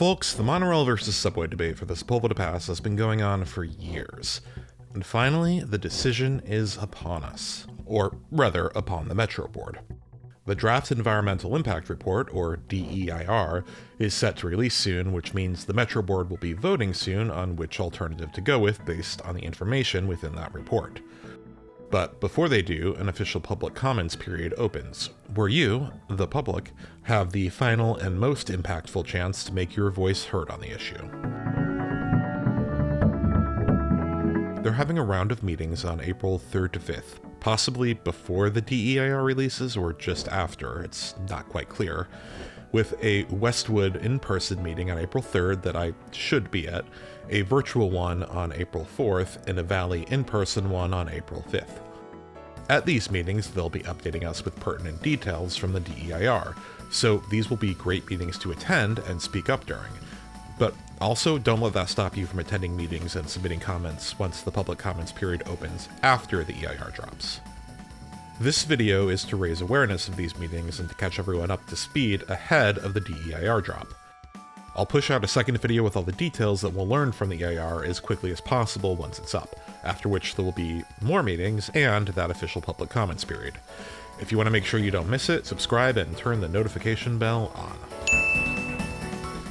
Folks, the monorail versus subway debate for the Sepulveda Pass has been going on for years. And finally, the decision is upon us. Or rather, upon the Metro Board. The Draft Environmental Impact Report, or DEIR, is set to release soon, which means the Metro Board will be voting soon on which alternative to go with based on the information within that report. But before they do, an official public comments period opens, where you, the public, have the final and most impactful chance to make your voice heard on the issue. They're having a round of meetings on April 3rd to 5th, possibly before the DEIR releases or just after, it's not quite clear, with a Westwood in-person meeting on April 3rd that I should be at, a virtual one on April 4th, and a Valley in-person one on April 5th. At these meetings, they'll be updating us with pertinent details from the DEIR, so these will be great meetings to attend and speak up during. But also, don't let that stop you from attending meetings and submitting comments once the public comments period opens after the EIR drops. This video is to raise awareness of these meetings and to catch everyone up to speed ahead of the DEIR drop. I'll push out a second video with all the details that we'll learn from the EIR as quickly as possible once it's up, after which there will be more meetings and that official public comments period. If you want to make sure you don't miss it, subscribe and turn the notification bell on.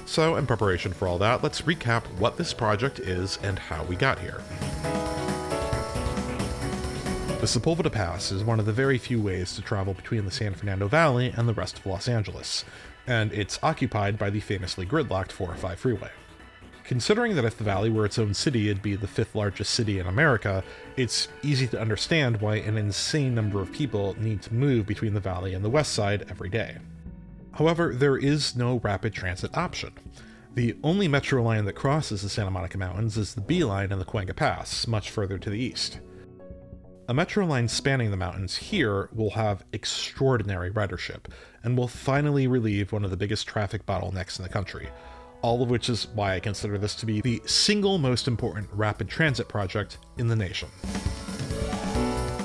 So, in preparation for all that, let's recap what this project is and how we got here. The Sepulveda Pass is one of the very few ways to travel between the San Fernando Valley and the rest of Los Angeles, and it's occupied by the famously gridlocked 405 freeway. Considering that if the Valley were its own city, it'd be the 5th largest city in America, it's easy to understand why an insane number of people need to move between the Valley and the West Side every day. However, there is no rapid transit option. The only metro line that crosses the Santa Monica Mountains is the B line in the Cahuenga Pass, much further to the east. A metro line spanning the mountains here will have extraordinary ridership, and will finally relieve one of the biggest traffic bottlenecks in the country, all of which is why I consider this to be the single most important rapid transit project in the nation.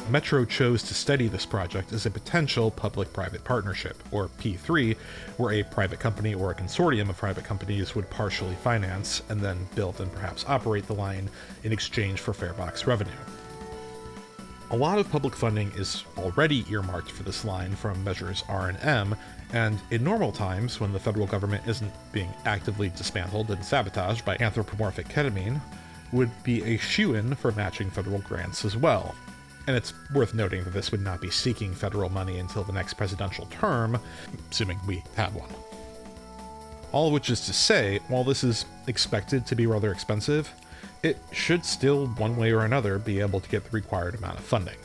Metro chose to study this project as a potential public-private partnership, or P3, where a private company or a consortium of private companies would partially finance and then build and perhaps operate the line in exchange for farebox revenue. A lot of public funding is already earmarked for this line from Measures R and M, and in normal times, when the federal government isn't being actively dismantled and sabotaged by anthropomorphic ketamine, would be a shoo-in for matching federal grants as well. And it's worth noting that this would not be seeking federal money until the next presidential term, assuming we have one. All of which is to say, while this is expected to be rather expensive, it should still, one way or another, be able to get the required amount of funding.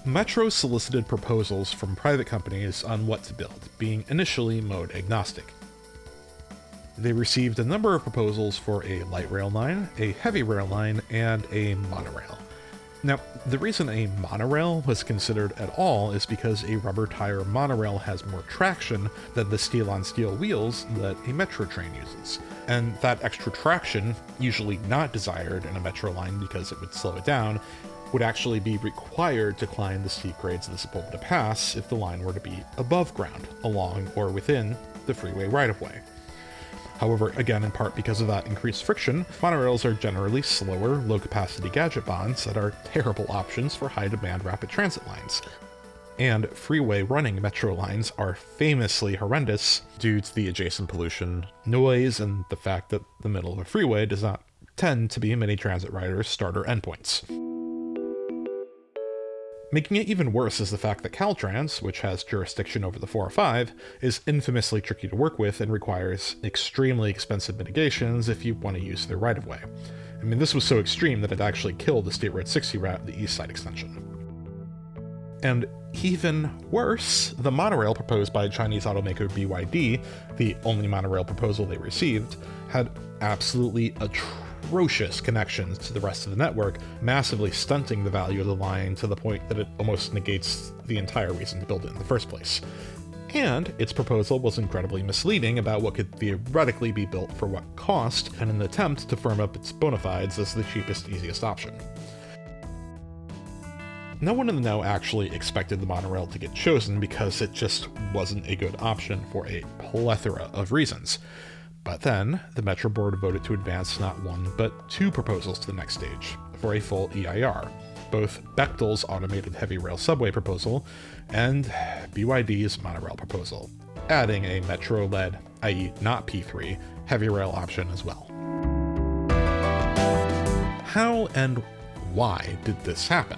Metro solicited proposals from private companies on what to build, being initially mode agnostic. They received a number of proposals for a light rail line, a heavy rail line, and a monorail. Now, the reason a monorail was considered at all is because a rubber tire monorail has more traction than the steel-on-steel wheels that a metro train uses. And that extra traction, usually not desired in a metro line because it would slow it down, would actually be required to climb the steep grades of the Sepulveda Pass if the line were to be above ground, along or within the freeway right-of-way. However, again, in part because of that increased friction, monorails are generally slower, low-capacity gadget bonds that are terrible options for high-demand rapid transit lines. And freeway-running metro lines are famously horrendous due to the adjacent pollution, noise, and the fact that the middle of a freeway does not tend to be many transit riders' starter endpoints. Making it even worse is the fact that Caltrans, which has jurisdiction over the 405, is infamously tricky to work with and requires extremely expensive mitigations if you want to use their right-of-way. I mean, this was so extreme that it actually killed the State Road 60 route, the East Side Extension. And even worse, the monorail proposed by Chinese automaker BYD, the only monorail proposal they received, had absolutely atrocious connections to the rest of the network, massively stunting the value of the line to the point that it almost negates the entire reason to build it in the first place. And its proposal was incredibly misleading about what could theoretically be built for what cost, in an attempt to firm up its bona fides as the cheapest, easiest option. No one in the know actually expected the monorail to get chosen because it just wasn't a good option for a plethora of reasons. But then, the Metro Board voted to advance not one, but two proposals to the next stage for a full EIR, both Bechtel's automated heavy rail subway proposal and BYD's monorail proposal, adding a Metro-led, i.e. not P3, heavy rail option as well. How and why did this happen?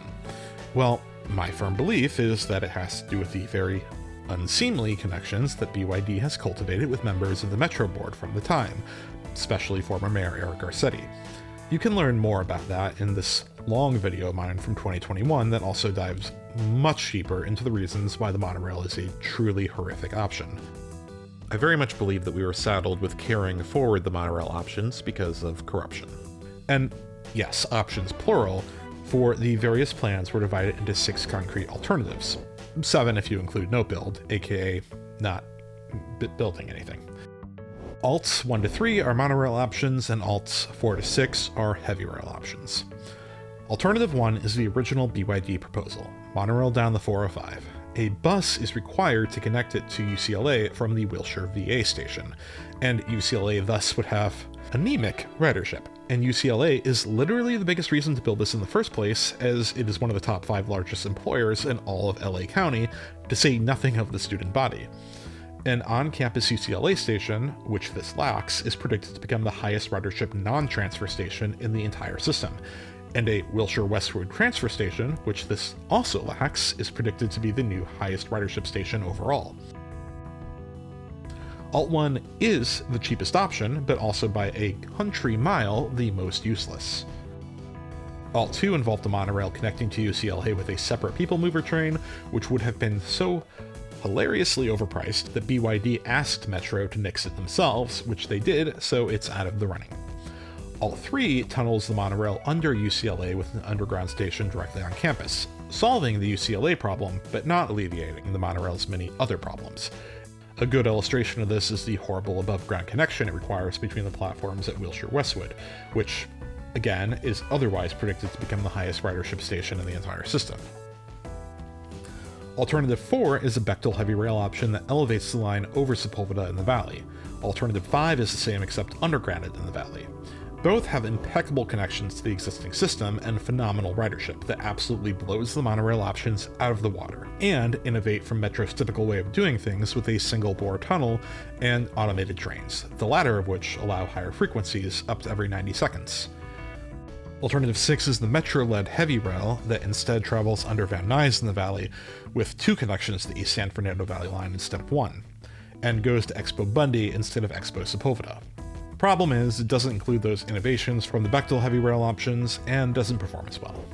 Well, my firm belief is that it has to do with the very unseemly connections that BYD has cultivated with members of the Metro Board from the time, especially former Mayor Eric Garcetti. You can learn more about that in this long video of mine from 2021 that also dives much deeper into the reasons why the monorail is a truly horrific option. I very much believe that we were saddled with carrying forward the monorail options because of corruption. And yes, options plural, for the various plans were divided into 6 concrete alternatives. 7 if you include no build, aka not building anything. Alts 1 to 3 are monorail options, and alts 4 to 6 are heavy rail options. Alternative 1 is the original BYD proposal, monorail down the 405. A bus is required to connect it to UCLA from the Wilshire VA station, and UCLA thus would have anemic ridership. And UCLA is literally the biggest reason to build this in the first place, as it is one of the top 5 largest employers in all of LA County, to say nothing of the student body. An on-campus UCLA station, which this lacks, is predicted to become the highest ridership non-transfer station in the entire system. And a Wilshire Westwood transfer station, which this also lacks, is predicted to be the new highest ridership station overall. Alt 1 is the cheapest option, but also by a country mile the most useless. Alt 2 involved a monorail connecting to UCLA with a separate people mover train, which would have been so hilariously overpriced that BYD asked Metro to nix it themselves, which they did, so it's out of the running. Alt 3 tunnels the monorail under UCLA with an underground station directly on campus, solving the UCLA problem, but not alleviating the monorail's many other problems. A good illustration of this is the horrible above-ground connection it requires between the platforms at Wilshire Westwood, which, again, is otherwise predicted to become the highest ridership station in the entire system. Alternative 4 is a Bechtel heavy rail option that elevates the line over Sepulveda in the valley. Alternative 5 is the same except undergrounded in the valley. Both have impeccable connections to the existing system and phenomenal ridership that absolutely blows the monorail options out of the water, and innovate from Metro's typical way of doing things with a single-bore tunnel and automated trains, the latter of which allow higher frequencies up to every 90 seconds. Alternative 6 is the Metro-led heavy rail that instead travels under Van Nuys in the valley with 2 connections to the East San Fernando Valley line instead of 1, and goes to Expo Bundy instead of Expo Sepulveda. Problem is, it doesn't include those innovations from the Bechtel heavy rail options and doesn't perform as well.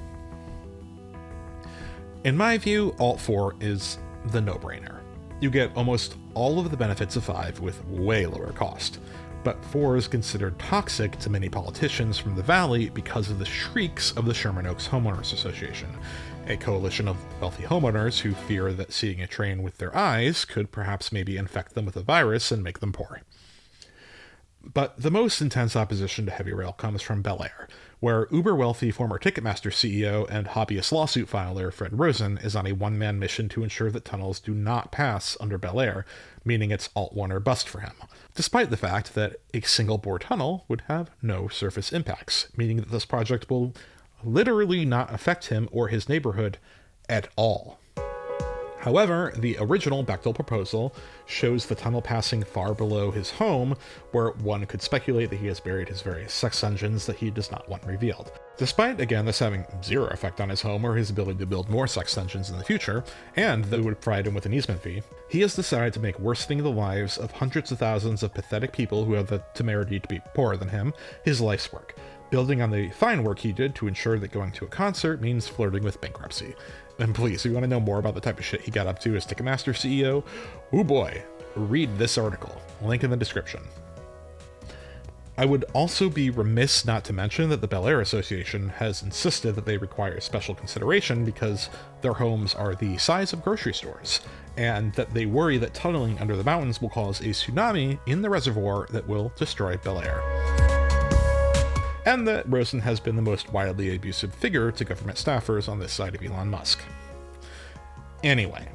In my view, Alt 4 is the no-brainer. You get almost all of the benefits of 5 with way lower cost, but 4 is considered toxic to many politicians from the valley because of the shrieks of the Sherman Oaks Homeowners Association, a coalition of wealthy homeowners who fear that seeing a train with their eyes could perhaps maybe infect them with a virus and make them poor. But the most intense opposition to heavy rail comes from bel-air, where uber-wealthy former Ticketmaster CEO and hobbyist lawsuit filer Fred Rosen is on a one-man mission to ensure that tunnels do not pass under bel-air, meaning it's Alt 1 or bust for him, despite the fact that a single-bore tunnel would have no surface impacts, meaning that this project will literally not affect him or his neighborhood at all. However, the original Bechtel proposal shows the tunnel passing far below his home, where one could speculate that he has buried his various sex dungeons that he does not want revealed. Despite, again, this having zero effect on his home or his ability to build more sex dungeons in the future, and that would provide him with an easement fee, he has decided to make worsening the lives of hundreds of thousands of pathetic people who have the temerity to be poorer than him his life's work, building on the fine work he did to ensure that going to a concert means flirting with bankruptcy. And please, if you want to know more about the type of shit he got up to as Ticketmaster CEO, oh boy, read this article. Link in the description. I would also be remiss not to mention that the bel-air Association has insisted that they require special consideration because their homes are the size of grocery stores, and that they worry that tunneling under the mountains will cause a tsunami in the reservoir that will destroy bel-air. and that Rosen has been the most widely abusive figure to government staffers on this side of Elon Musk. Anyway,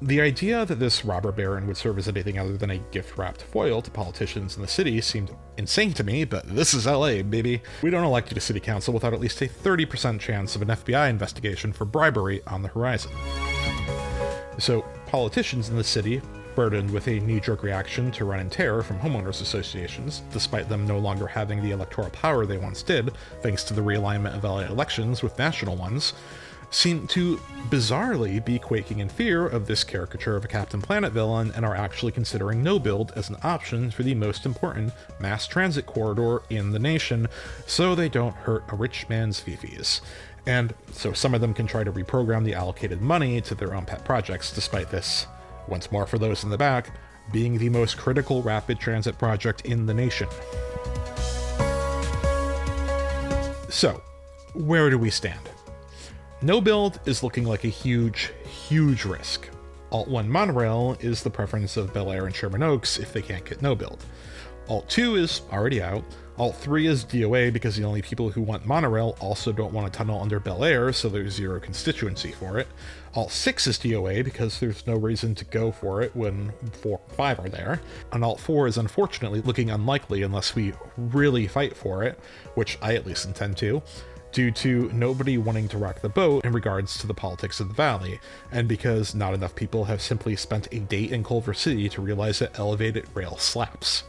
the idea that this robber baron would serve as anything other than a gift-wrapped foil to politicians in the city seemed insane to me, but this is LA, baby. We don't elect you to city council without at least a 30% chance of an FBI investigation for bribery on the horizon. So, politicians in the city, burdened with a knee-jerk reaction to run and tear from homeowners associations, despite them no longer having the electoral power they once did, thanks to the realignment of LA elections with national ones, seem to bizarrely be quaking in fear of this caricature of a Captain Planet villain and are actually considering no-build as an option for the most important mass transit corridor in the nation, so they don't hurt a rich man's fifis. And so some of them can try to reprogram the allocated money to their own pet projects, despite this, once more for those in the back, being the most critical rapid transit project in the nation. So, where do we stand? No build is looking like a huge, huge risk. Alt 1 monorail is the preference of Bel-Air and Sherman Oaks if they can't get no build. Alt 2 is already out. Alt 3 is DOA because the only people who want monorail also don't want a tunnel under Bel-Air, so there's zero constituency for it. Alt 6 is DOA because there's no reason to go for it when 4 and 5 are there. And Alt 4 is unfortunately looking unlikely unless we really fight for it, which I at least intend to, due to nobody wanting to rock the boat in regards to the politics of the valley, and because not enough people have simply spent a date in Culver City to realize that elevated rail slaps.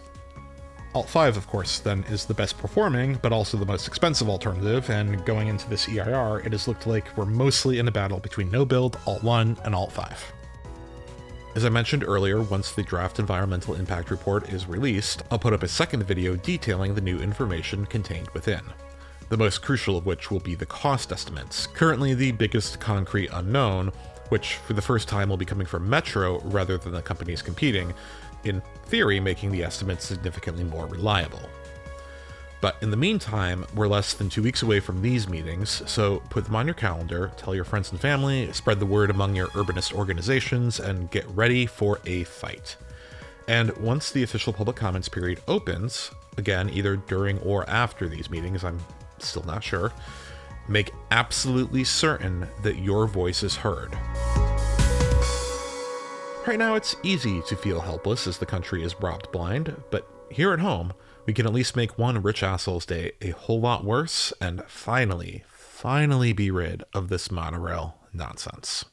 Alt 5, of course, then is the best performing, but also the most expensive alternative, and going into this EIR, it has looked like we're mostly in a battle between no build, Alt 1, and Alt 5. As I mentioned earlier, once the draft environmental impact report is released, I'll put up a second video detailing the new information contained within. The most crucial of which will be the cost estimates, currently the biggest concrete unknown, which for the first time will be coming from Metro rather than the companies competing, in theory making the estimates significantly more reliable. But in the meantime, we're less than 2 weeks away from these meetings, so put them on your calendar, tell your friends and family, spread the word among your urbanist organizations, and get ready for a fight. And once the official public comments period opens, again, either during or after these meetings, I'm still not sure, make absolutely certain that your voice is heard. Right now, it's easy to feel helpless as the country is robbed blind, but here at home, we can at least make one rich asshole's day a whole lot worse and finally be rid of this monorail nonsense.